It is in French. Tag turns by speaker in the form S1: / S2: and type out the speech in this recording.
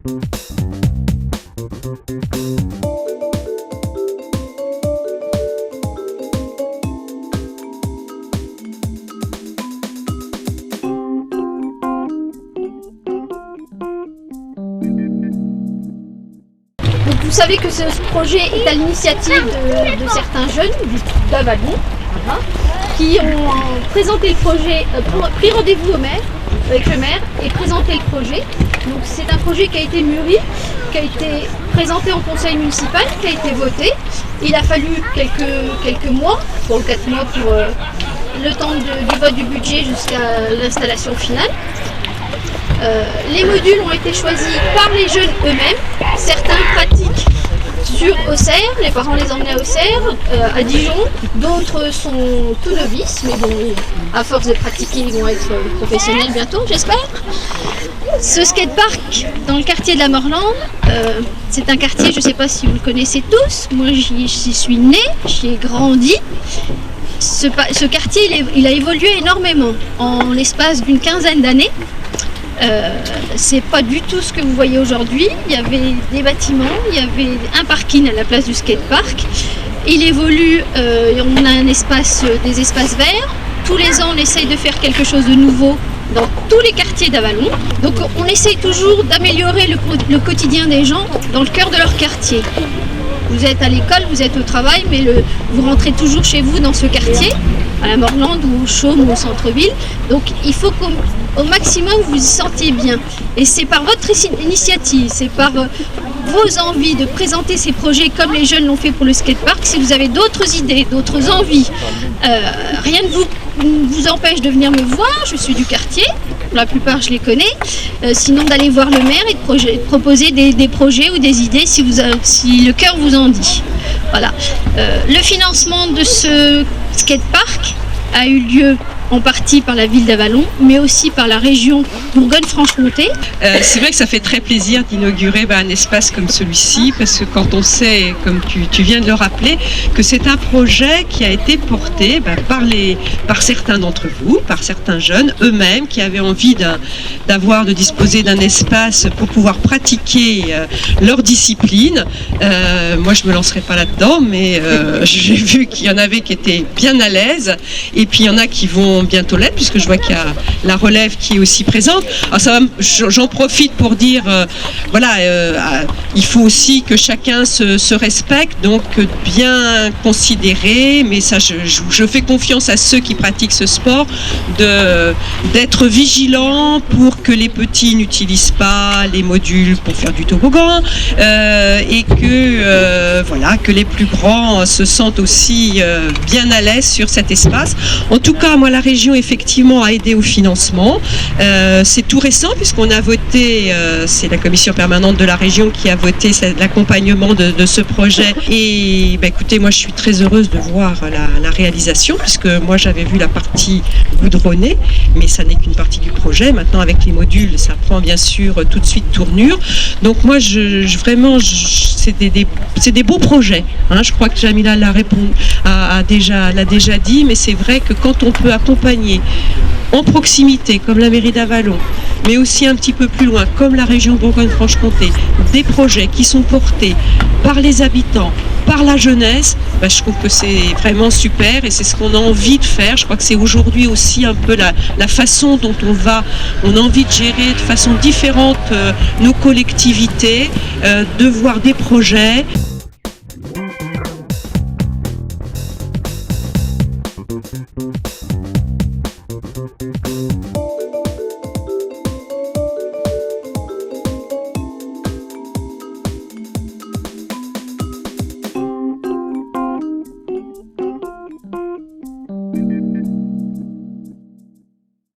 S1: Vous savez que ce projet est à l'initiative de certains jeunes d'Avallon, voilà, qui ont présenté le projet, pris rendez-vous avec le maire et présenté le projet. Donc c'est un projet qui a été mûri, qui a été présenté en conseil municipal, qui a été voté. Il a fallu quelques mois, pour 4 mois pour le temps du vote du budget jusqu'à l'installation finale. Les modules ont été choisis par les jeunes eux-mêmes. Certains pratiquent sur Auxerre, les parents les emmenaient à Auxerre, à Dijon. D'autres sont tout novices, mais bon, à force de pratiquer, ils vont être professionnels bientôt, j'espère. Ce skatepark dans le quartier de la Morlande, c'est un quartier, je ne sais pas si vous le connaissez tous, moi j'y suis née, j'y ai grandi. Ce quartier, il a évolué énormément en l'espace d'une quinzaine d'années. C'est pas du tout ce que vous voyez aujourd'hui. Il y avait des bâtiments, il y avait un parking à la place du skatepark. Il évolue, on a des espaces verts. Tous les ans, on essaye de faire quelque chose de nouveau dans tous les quartiers d'Avallon. Donc on essaye toujours d'améliorer le quotidien des gens dans le cœur de leur quartier. Vous êtes à l'école, vous êtes au travail, mais vous rentrez toujours chez vous dans ce quartier, à la Morlande ou au Chaume ou au centre-ville. Donc il faut qu'au maximum vous vous sentiez bien. Et c'est par votre initiative, c'est par vos envies de présenter ces projets comme les jeunes l'ont fait pour le skatepark. Si vous avez d'autres idées, d'autres envies, rien ne vous empêche de venir me voir, je suis du quartier, pour la plupart je les connais, sinon d'aller voir le maire et de proposer des projets ou des idées si le cœur vous en dit. Voilà. Le financement de ce skatepark a eu lieu en partie par la ville d'Avallon, mais aussi par la région Bourgogne-Franche-Comté.
S2: C'est vrai que ça fait très plaisir d'inaugurer un espace comme celui-ci, parce que quand on sait, comme tu viens de le rappeler, que c'est un projet qui a été porté par certains d'entre vous, par certains jeunes eux-mêmes qui avaient envie de disposer d'un espace pour pouvoir pratiquer leur discipline. Moi, je me lancerai pas là-dedans, mais j'ai vu qu'il y en avait qui étaient bien à l'aise, et puis il y en a qui vont bientôt l'être, puisque je vois qu'il y a la relève qui est aussi présente. Alors j'en profite pour dire, il faut aussi que chacun se respecte, donc bien considérer, mais ça je fais confiance à ceux qui pratiquent ce sport, d'être vigilants pour que les petits n'utilisent pas les modules pour faire du toboggan, et que les plus grands se sentent aussi bien à l'aise sur cet espace. En tout cas, moi, la région effectivement a aidé au financement. C'est tout récent puisqu'on a voté, c'est la commission permanente de la région qui a voté l'accompagnement de ce projet. Et écoutez, moi je suis très heureuse de voir la réalisation, puisque moi j'avais vu la partie goudronnée, mais ça n'est qu'une partie du projet. Maintenant avec les modules, ça prend bien sûr tout de suite tournure. Donc moi c'est des beaux projets. Hein. Je crois que Jamila l'a déjà dit, mais c'est vrai que quand on peut accompagner en proximité, comme la mairie d'Avallon, mais aussi un petit peu plus loin, comme la région Bourgogne-Franche-Comté, des projets qui sont portés par les habitants, par la jeunesse, je trouve que c'est vraiment super et c'est ce qu'on a envie de faire. Je crois que c'est aujourd'hui aussi un peu la façon dont on a envie de gérer de façon différente nos collectivités, de voir des projets.